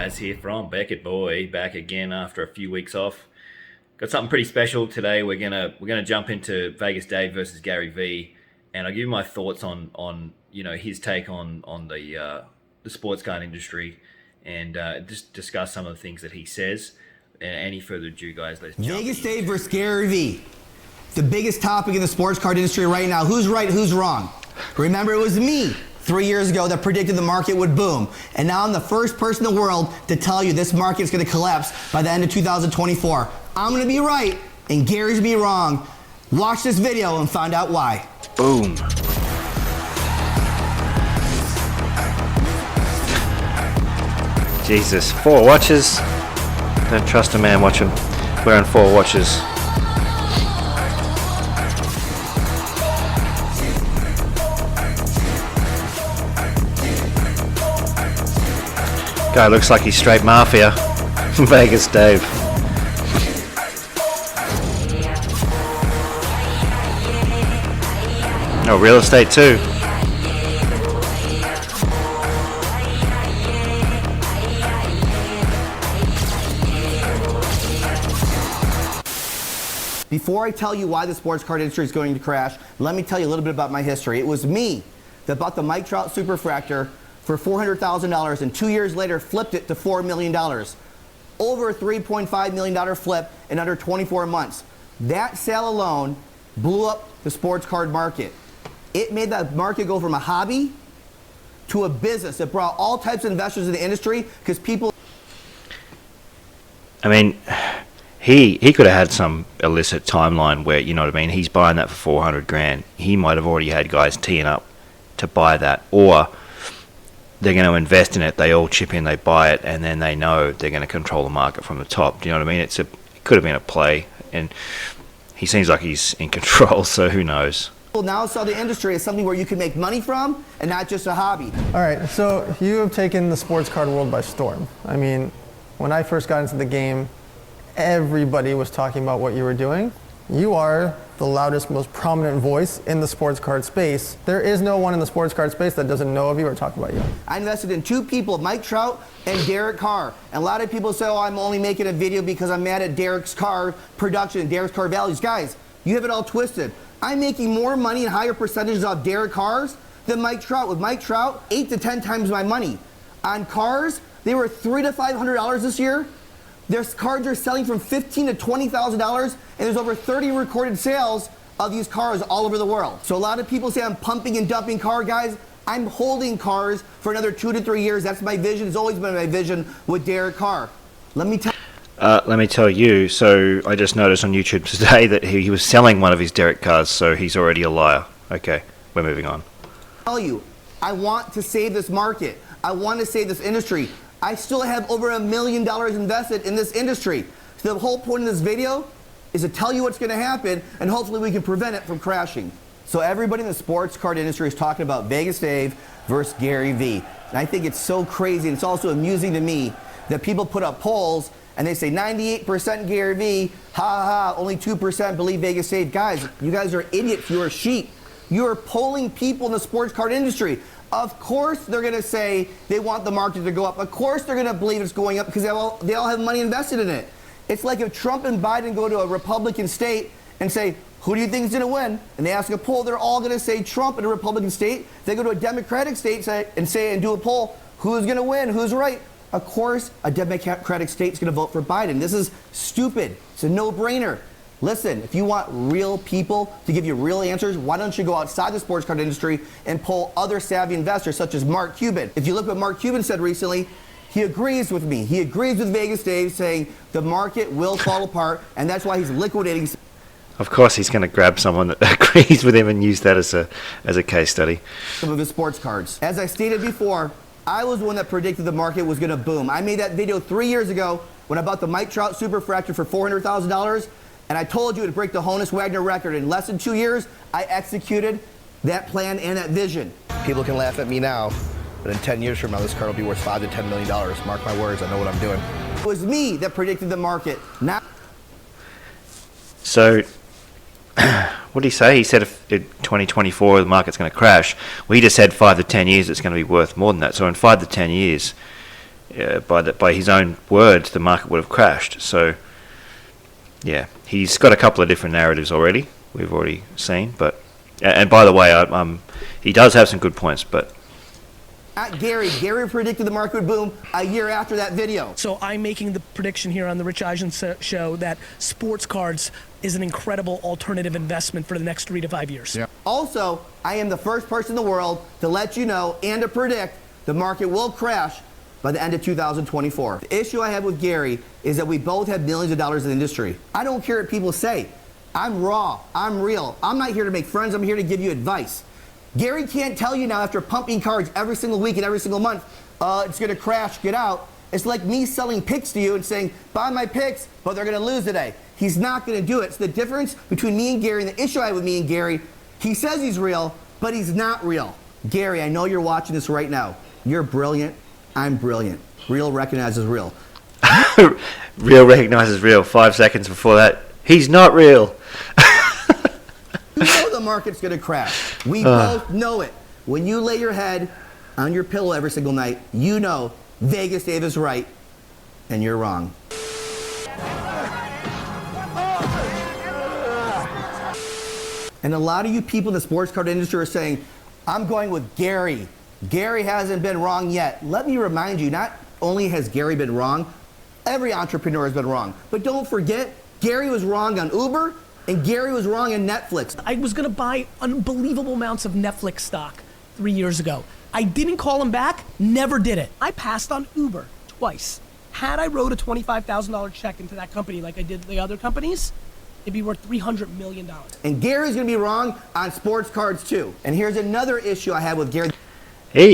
Baz here from Beckett Boy, back again after a few weeks off. Got something pretty special today. We're gonna jump into Vegas Dave versus Gary V, and I'll give you my thoughts on his take on the sports card industry, and just discuss some of the things that he says. Any further ado, guys, let's jump Vegas Dave versus Gary V. The biggest topic in the sports card industry right now. Who's right, who's wrong? Remember, it was me 3 years ago that predicted the market would boom. And now I'm the first person in the world to tell you this market's going to collapse by the end of 2024. I'm going to be right, and Gary's be wrong. Watch this video and find out why. Boom. Jesus, 4 watches. Don't trust a man watching wearing 4 watches. Guy looks like he's straight mafia. Vegas Dave. Oh, real estate too. Before I tell you why the sports card industry is going to crash, let me tell you a little bit about my history. It was me that bought the Mike Trout Superfractor for $400,000 and 2 years later flipped it to $4 million. Over a $3.5 million flip in under 24 months. That sale alone blew up the sports card market. It made that market go from a hobby to a business. It brought all types of investors in the industry because people... I mean, he could have had some illicit timeline where, you know what I mean, he's buying that for 400 grand. He might have already had guys teeing up to buy that, or they're going to invest in it, they all chip in, they buy it, and then they know they're going to control the market from the top. Do you know what I mean? It could have been a play, and he seems like he's in control, so who knows? People now saw the industry as something where you can make money from and not just a hobby. All right, so you have taken the sports card world by storm. I mean, when I first got into the game, everybody was talking about what you were doing. You are the loudest, most prominent voice in the sports card space. There is no one in the sports card space that doesn't know of you or talk about you. I invested in 2 people, Mike Trout and Derek Carr. And a lot of people say, oh, I'm only making a video because I'm mad at Derek's Carr production and Derek's Carr values. Guys, you have it all twisted. I'm making more money and higher percentages off Derek Carr's than Mike Trout. With Mike Trout, 8 to 10 times my money. On cars, they were $300 to $500 this year. Their cards are selling from $15,000 to $20,000, and there's over 30 recorded sales of these cars all over the world. So a lot of people say I'm pumping and dumping car guys. I'm holding cars for another 2 to 3 years. That's my vision. It's always been my vision with Derek Carr. Let me tell you, so I just noticed on YouTube today that he was selling one of his Derek cars, so he's already a liar. Okay, we're moving on. Tell you, I want to save this market. I want to save this industry. I still have over $1 million invested in this industry. So the whole point of this video is to tell you what's going to happen, and hopefully we can prevent it from crashing. So everybody in the sports card industry is talking about Vegas Dave versus Gary V. And I think it's so crazy, and it's also amusing to me that people put up polls and they say 98% Gary V, ha ha ha, only 2% believe Vegas Dave. Guys, you guys are idiots. You are sheep. You are polling people in the sports card industry. Of course they're going to say they want the market to go up. Of course they're going to believe it's going up because they all have money invested in it. It's like if Trump and Biden go to a Republican state and say, who do you think is going to win? And they ask a poll, they're all going to say Trump in a Republican state. They go to a Democratic state and do a poll, who's going to win? Who's right? Of course, a Democratic state is going to vote for Biden. This is stupid. It's a no-brainer. Listen, if you want real people to give you real answers, why don't you go outside the sports card industry and poll other savvy investors such as Mark Cuban? If you look what Mark Cuban said recently, he agrees with me. He agrees with Vegas Dave saying the market will fall apart, and that's why he's liquidating. Of course he's going to grab someone that agrees with him and use that as a case study. Some of his sports cards. As I stated before, I was the one that predicted the market was going to boom. I made that video 3 years ago when I bought the Mike Trout Superfractor for $400,000. And I told you it would break the Honus-Wagner record. In less than 2 years, I executed that plan and that vision. People can laugh at me now, but in 10 years from now, this car will be worth $5 to $10 million. Mark my words, I know what I'm doing. It was me that predicted the market. Now. So, what did he say? He said if in 2024 the market's going to crash. Well, he just said 5 to 10 years it's going to be worth more than that. So in 5 to 10 years, by his own words, the market would have crashed. So, yeah, he's got a couple of different narratives already. We've already seen, but and by the way, he does have some good points, but. Gary predicted the market would boom a year after that video. So I'm making the prediction here on the Rich Eisen show that sports cards is an incredible alternative investment for the next 3 to 5 years. Yeah. Also, I am the first person in the world to let you know and to predict the market will crash by the end of 2024. The issue I have with Gary is that we both have millions of dollars in the industry. I don't care what people say. I'm raw. I'm real. I'm not here to make friends. I'm here to give you advice. Gary can't tell you now after pumping cards every single week and every single month, it's going to crash, get out. It's like me selling picks to you and saying, buy my picks, but they're going to lose today. He's not going to do it. So the difference between me and Gary and the issue I have with me and Gary, he says he's real, but he's not real. Gary, I know you're watching this right now. You're brilliant. I'm brilliant. Real recognizes real. Real recognizes real. 5 seconds before that, he's not real. You know the market's going to crash. We both know it. When you lay your head on your pillow every single night, you know Vegas Dave is right and you're wrong. And a lot of you people in the sports card industry are saying, I'm going with Gary. Gary hasn't been wrong yet. Let me remind you, not only has Gary been wrong, every entrepreneur has been wrong. But don't forget, Gary was wrong on Uber, and Gary was wrong on Netflix. I was going to buy unbelievable amounts of Netflix stock 3 years ago. I didn't call him back, never did it. I passed on Uber twice. Had I wrote a $25,000 check into that company like I did the other companies, it'd be worth $300 million. And Gary's going to be wrong on sports cards too. And here's another issue I have with Gary.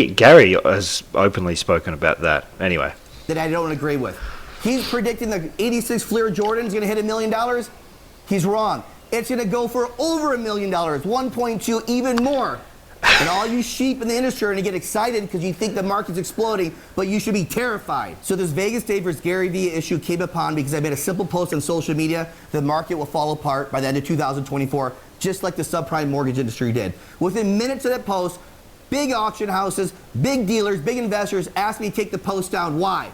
Gary has openly spoken about that. Anyway. That I don't agree with. He's predicting the 86 Fleer Jordan is going to hit $1 million. He's wrong. It's going to go for over $1 million, 1.2, even more. And all you sheep in the industry are going to get excited because you think the market's exploding, but you should be terrified. So this Vegas Dave versus Gary Vee issue came upon because I made a simple post on social media. The market will fall apart by the end of 2024, just like the subprime mortgage industry did. Within minutes of that post, big auction houses, big dealers, big investors asked me to take the post down. Why?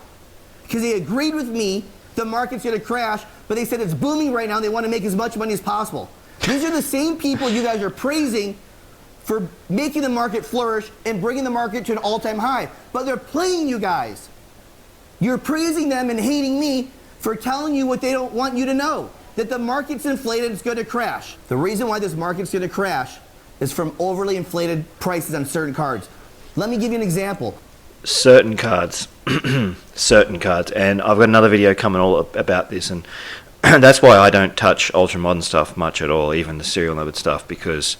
Because they agreed with me the market's going to crash, but they said it's booming right now and they want to make as much money as possible. These are the same people you guys are praising for making the market flourish and bringing the market to an all-time high. But they're playing you guys. You're praising them and hating me for telling you what they don't want you to know, that the market's inflated, it's going to crash. The reason why this market's going to crash is from overly inflated prices on certain cards. Let me give you an example. Certain cards. Certain cards. And I've got another video coming all about this, and that's why I don't touch ultra modern stuff much at all, even the serial numbered stuff, because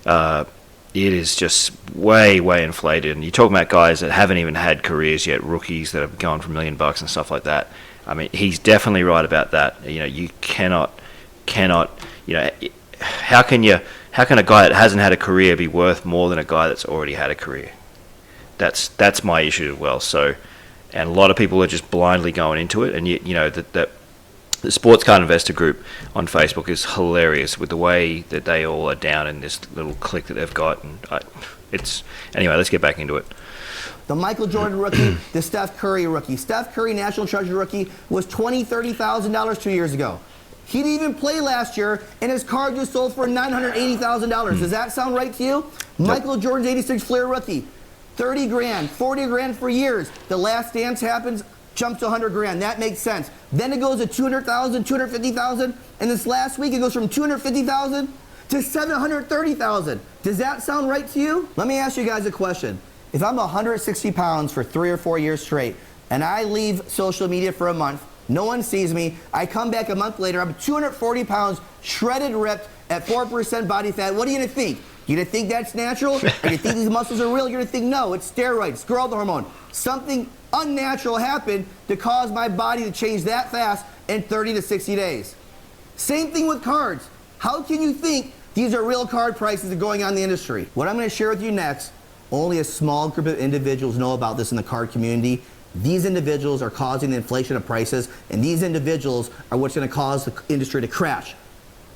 it is just way inflated. And you're talking about guys that haven't even had careers yet, rookies that have gone for $1 million and stuff like that. I mean, he's definitely right about that. You know, you cannot, you know, how can a guy that hasn't had a career be worth more than a guy that's already had a career? That's my issue as well. So, and a lot of people are just blindly going into it, and you know that the Sports Card Investor group on Facebook is hilarious with the way that they all are down in this little clique that they've got, and anyway. Let's get back into it. The Michael Jordan rookie, the Steph Curry rookie. Steph Curry National Treasure rookie was $20,000, $30,000 2 years ago. He didn't even play last year, and his card just sold for $980,000. Does that sound right to you? Nope. Michael Jordan's 86 Fleer rookie, 30 grand, 40 grand for years. The last dance happens, jumps to 100 grand. That makes sense. Then it goes to 200,000, 250,000, and this last week it goes from 250,000 to 730,000. Does that sound right to you? Let me ask you guys a question. If I'm 160 pounds for 3 or 4 years straight, and I leave social media for a month, no one sees me, I come back a month later, I'm 240 pounds, shredded, ripped, at 4% body fat, what are you gonna think? You're gonna think that's natural? Or you think these muscles are real? You're gonna think, no, it's steroids, growth hormone. Something unnatural happened to cause my body to change that fast in 30 to 60 days. Same thing with cards. How can you think these are real card prices that are going on in the industry? What I'm gonna share with you next, only a small group of individuals know about this in the card community. These individuals are causing the inflation of prices, and these individuals are what's gonna cause the industry to crash.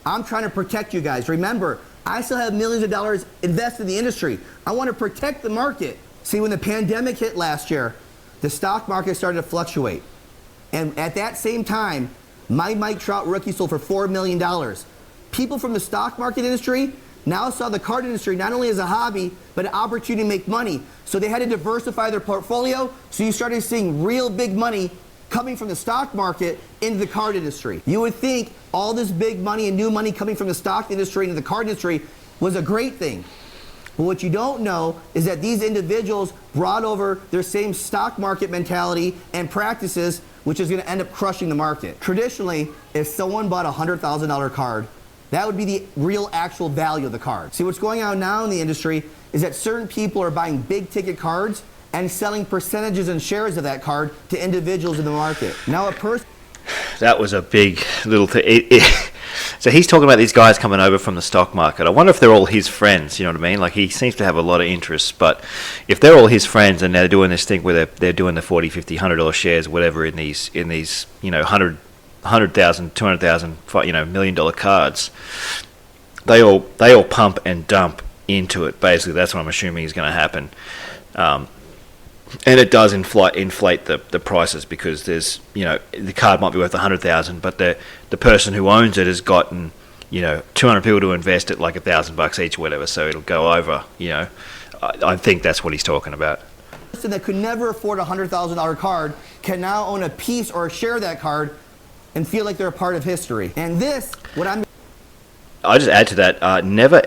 I'm trying to protect you guys. Remember, I still have millions of dollars invested in the industry. I want to protect the market. See, when the pandemic hit last year, the stock market started to fluctuate. And at that same time, my Mike Trout rookie sold for $4 million. People from the stock market industry now saw the card industry not only as a hobby, but an opportunity to make money. So they had to diversify their portfolio. So you started seeing real big money coming from the stock market into the card industry. You would think all this big money and new money coming from the stock industry into the card industry was a great thing. But what you don't know is that these individuals brought over their same stock market mentality and practices, which is going to end up crushing the market. Traditionally, if someone bought a $100,000 card, that would be the real actual value of the card. See, what's going on now in the industry is that certain people are buying big ticket cards and selling percentages and shares of that card to individuals in the market. Now a person... That was a big little thing. So he's talking about these guys coming over from the stock market. I wonder if they're all his friends, you know what I mean? Like, he seems to have a lot of interests, but if they're all his friends and they're doing this thing where they're doing the $40, $50, $100 shares, whatever, in these you know, 100,000, 200,000, you know, $1 million cards, they all pump and dump into it. Basically, that's what I'm assuming is going to happen. And it does inflate the prices, because there's, you know, the card might be worth 100,000, but the person who owns it has gotten, you know, 200 people to invest it like $1,000 each or whatever, so it'll go over, you know. I think that's what he's talking about. A person that could never afford a $100,000 card can now own a piece or a share of that card and feel like they're a part of history. And this, I'll just add to that, never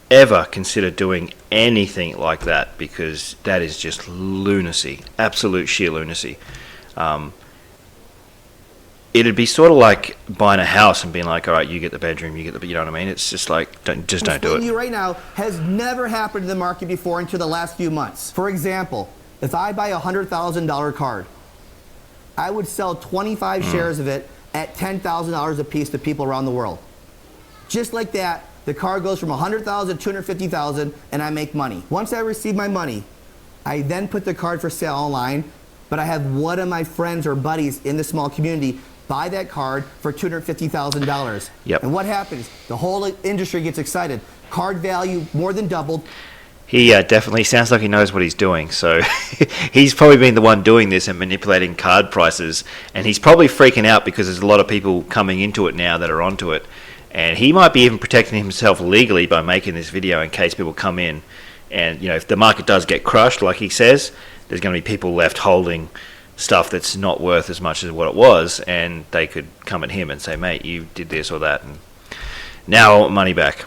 ever consider doing anything like that, because that is just lunacy, absolute sheer lunacy. It'd be sort of like buying a house and being like, all right, you get the bedroom, you know what I mean? It's just like, don't do it. You right now has never happened in the market before until the last few months. For example, if I buy a $100,000 card, I would sell 25 shares of it at $10,000 a piece to people around the world. Just like that, the card goes from 100,000 to 250,000, and I make money. Once I receive my money, I then put the card for sale online, but I have one of my friends or buddies in the small community buy that card for $250,000. Yep. And what happens? The whole industry gets excited. Card value more than doubled. He definitely sounds like he knows what he's doing. So he's probably been the one doing this and manipulating card prices, and he's probably freaking out because there's a lot of people coming into it now that are onto it. And he might be even protecting himself legally by making this video in case people come in. And, you know, if the market does get crushed, like he says, there's going to be people left holding stuff that's not worth as much as what it was, and they could come at him and say, mate, you did this or that, and now I want money back.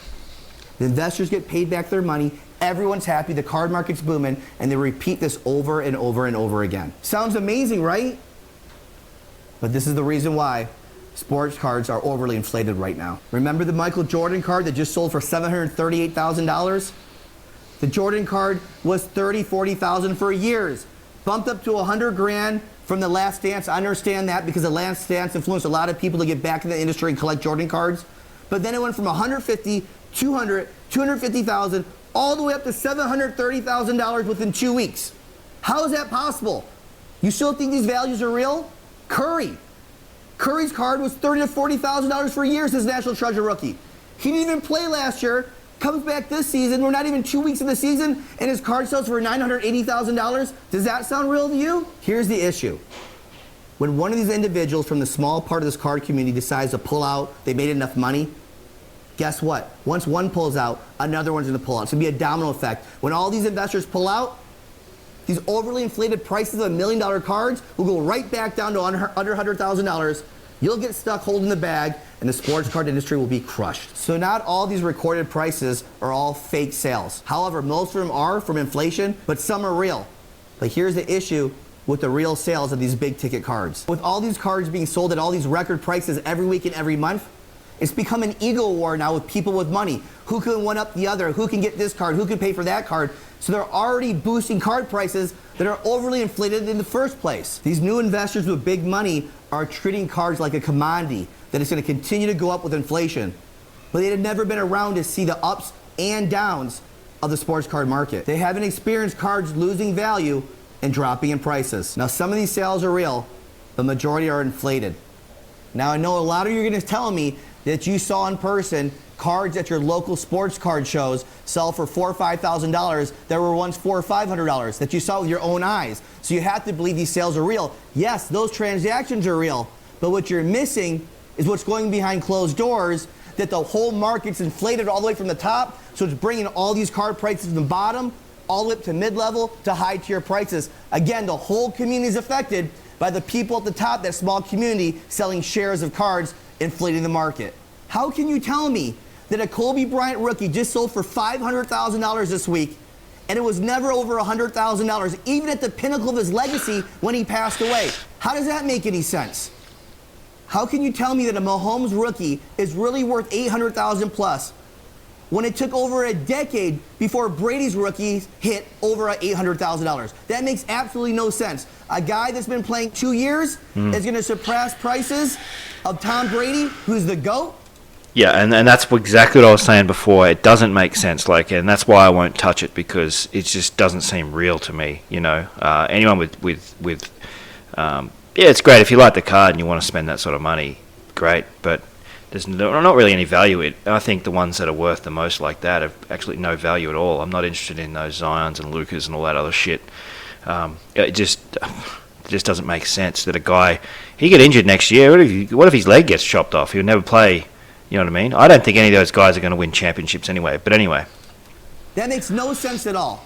The investors get paid back their money, everyone's happy, the card market's booming, and they repeat this over and over and over again. Sounds amazing, right? But this is the reason why sports cards are overly inflated right now. Remember the Michael Jordan card that just sold for $738,000? The Jordan card was $30,000, $40,000 for years. Bumped up to $100,000 from the Last Dance. I understand that because the Last Dance influenced a lot of people to get back in the industry and collect Jordan cards. But then it went from $150,000, $200,000, $250,000, all the way up to $730,000 within 2 weeks. How is that possible? You still think these values are real? Curry's card was $30,000 to $40,000 for years as National Treasure rookie. He didn't even play last year. Comes back this season. We're not even 2 weeks in the season, and his card sells for $980,000. Does that sound real to you? Here's the issue. When one of these individuals from the small part of this card community decides to pull out, they made enough money, guess what? Once one pulls out, another one's going to pull out. It's going to be a domino effect. When all these investors pull out, these overly inflated prices of $1 million cards will go right back down to under $100,000. You'll get stuck holding the bag, and the sports card industry will be crushed. So not all these recorded prices are all fake sales. However, most of them are from inflation, but some are real. But here's the issue with the real sales of these big ticket cards. With all these cards being sold at all these record prices every week and every month, it's become an ego war now with people with money. Who can one up the other? Who can get this card? Who can pay for that card? So they're already boosting card prices that are overly inflated in the first place. These new investors with big money are treating cards like a commodity that is going to continue to go up with inflation. But they had never been around to see the ups and downs of the sports card market. They haven't experienced cards losing value and dropping in prices. Now, some of these sales are real, the majority are inflated. Now, I know a lot of you are going to tell me that you saw in person cards at your local sports card shows sell for $4,000 or $5,000 that were once $400 or $500 that you saw with your own eyes. So you have to believe these sales are real. Yes, those transactions are real, but what you're missing is what's going behind closed doors, that the whole market's inflated all the way from the top, so it's bringing all these card prices from the bottom all the way up to mid-level to high-tier prices. Again, the whole community is affected by the people at the top, that small community selling shares of cards, inflating the market. How can you tell me that a Kobe Bryant rookie just sold for $500,000 this week, and it was never over $100,000, even at the pinnacle of his legacy when he passed away? How does that make any sense? How can you tell me that a Mahomes rookie is really worth $800,000 plus when it took over a decade before Brady's rookies hit over $800,000? That makes absolutely no sense. A guy that's been playing 2 years is going to surpass prices of Tom Brady, who's the GOAT? Yeah, and that's exactly what I was saying before. It doesn't make sense, and that's why I won't touch it, because it just doesn't seem real to me. Anyone with it's great if you like the card and you want to spend that sort of money, great, but there's not really any value in it. I think the ones that are worth the most like that have actually no value at all. I'm not interested in those Zions and Lucas and all that other shit. It just doesn't make sense that a guy, he get injured next year. What if his leg gets chopped off? He'll never play. You know what I mean? I don't think any of those guys are going to win championships anyway. But anyway. That makes no sense at all.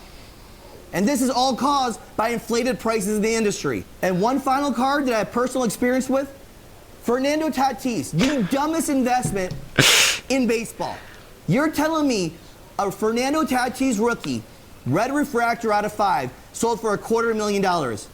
And this is all caused by inflated prices in the industry. And one final card that I have personal experience with, Fernando Tatis, the dumbest investment in baseball. You're telling me a Fernando Tatis rookie, red refractor out of 5, sold for $250,000.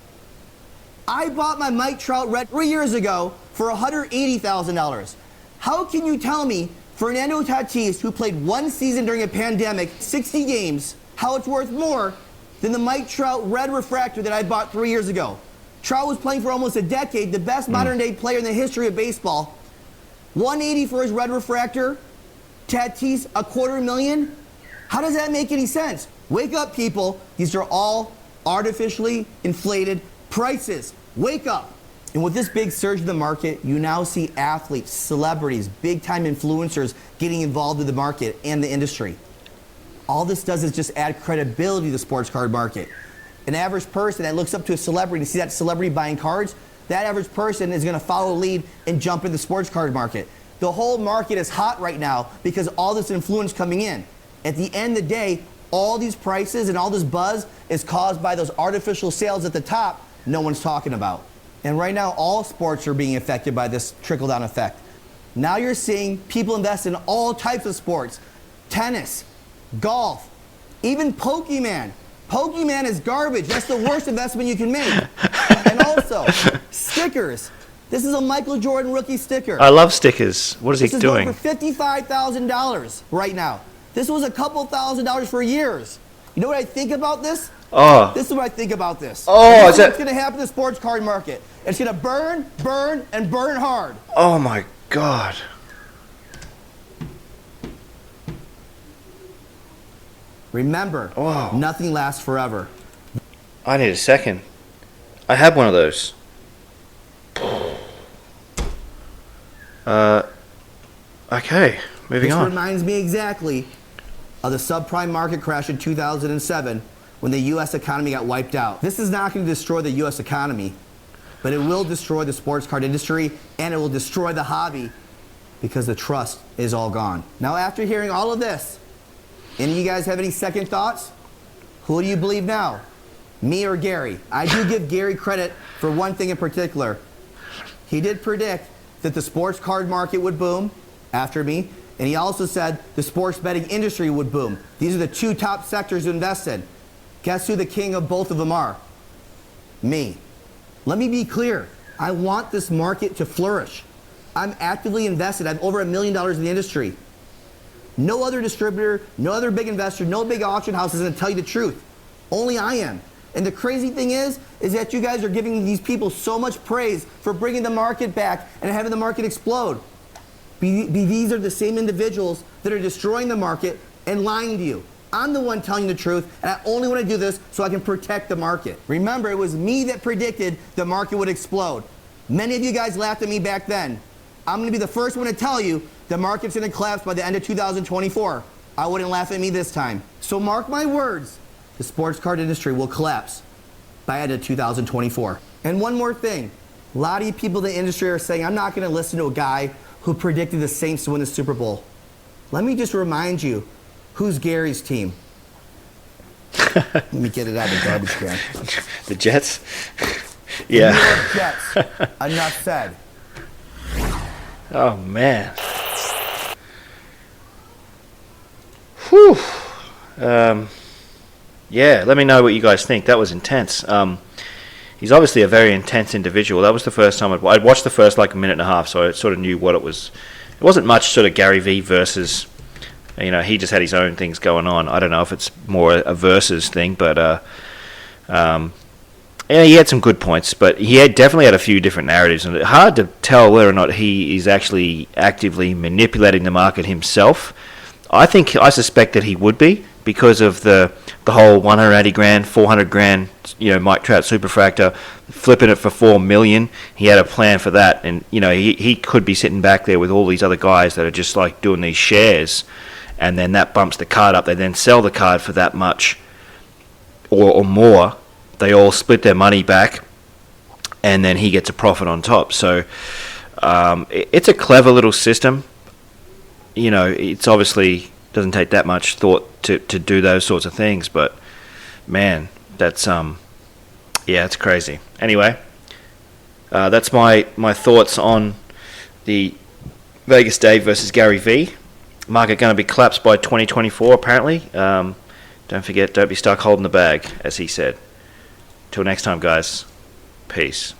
I bought my Mike Trout red 3 years ago for $180,000. How can you tell me Fernando Tatis, who played one season during a pandemic, 60 games, how it's worth more than the Mike Trout red refractor that I bought 3 years ago? Trout was playing for almost a decade, the best modern-day player in the history of baseball. $180 for his red refractor, Tatis $250,000. How does that make any sense? Wake up, people. These are all artificially inflated prices. Wake up. And with this big surge in the market, you now see athletes, celebrities, big-time influencers getting involved with the market and the industry. All this does is just add credibility to the sports card market. An average person that looks up to a celebrity and see that celebrity buying cards, that average person is going to follow a lead and jump in the sports card market. The whole market is hot right now because all this influence coming in. At the end of the day, all these prices and all this buzz is caused by those artificial sales at the top no one's talking about. And right now, all sports are being affected by this trickle-down effect. Now you're seeing people invest in all types of sports. Tennis, golf, even Pokemon. Pokemon is garbage. That's the worst investment you can make. And also, stickers. This is a Michael Jordan rookie sticker. I love stickers. What is he doing? This is going for $55,000 right now. This was a couple $1,000s for years. You know what I think about this? Oh. This is what I think about this. Oh, is that what's going to happen to the sports card market? It's going to burn, burn, and burn hard. Oh my God. Remember, nothing lasts forever. I need a second. I had one of those. Okay, moving on. This reminds me exactly of the subprime market crash in 2007 when the U.S. economy got wiped out. This is not going to destroy the U.S. economy, but it will destroy the sports card industry, and it will destroy the hobby because the trust is all gone. Now, after hearing all of this, any of you guys have any second thoughts? Who do you believe now? Me or Gary? I do give Gary credit for one thing in particular. He did predict that the sports card market would boom after me, and he also said the sports betting industry would boom. These are the two top sectors to invest in. Guess who the king of both of them are? Me. Let me be clear. I want this market to flourish. I'm actively invested. I have over $1 million in the industry. No other distributor, no other big investor, no big auction house is going to tell you the truth. Only I am. And the crazy thing is that you guys are giving these people so much praise for bringing the market back and having the market explode. These are the same individuals that are destroying the market and lying to you. I'm the one telling the truth, and I only want to do this so I can protect the market. Remember, it was me that predicted the market would explode. Many of you guys laughed at me back then. I'm going to be the first one to tell you the market's going to collapse by the end of 2024. I wouldn't laugh at me this time. So mark my words, the sports card industry will collapse by end of 2024. And one more thing. A lot of you people in the industry are saying, I'm not going to listen to a guy who predicted the Saints to win the Super Bowl. Let me just remind you, who's Gary's team? Let me get it out of the garbage can. The Jets? Yeah. New York Jets. Enough said. Oh, man. Whew. Yeah, let me know what you guys think. That was intense. He's obviously a very intense individual. That was the first time I'd watched the first like a minute and a half, so I sort of knew what it was. It wasn't much sort of Gary V versus, he just had his own things going on. I don't know if it's more a versus thing, but he had some good points, but he definitely had a few different narratives, and it's hard to tell whether or not he is actually actively manipulating the market himself. I suspect that he would be, because of the whole 180 grand, 400 grand, Mike Trout superfractor, flipping it for $4 million. He had a plan for that, and he could be sitting back there with all these other guys that are just like doing these shares, and then that bumps the card up. They then sell the card for that much or more. They all split their money back, and then he gets a profit on top. So it's a clever little system. It's obviously doesn't take that much thought to do those sorts of things, but man, that's it's crazy. Anyway, that's my thoughts on the Vegas Dave versus Gary V. Market going to be collapsed by 2024 apparently. Don't forget, don't be stuck holding the bag, as he said. Till next time, guys. Peace.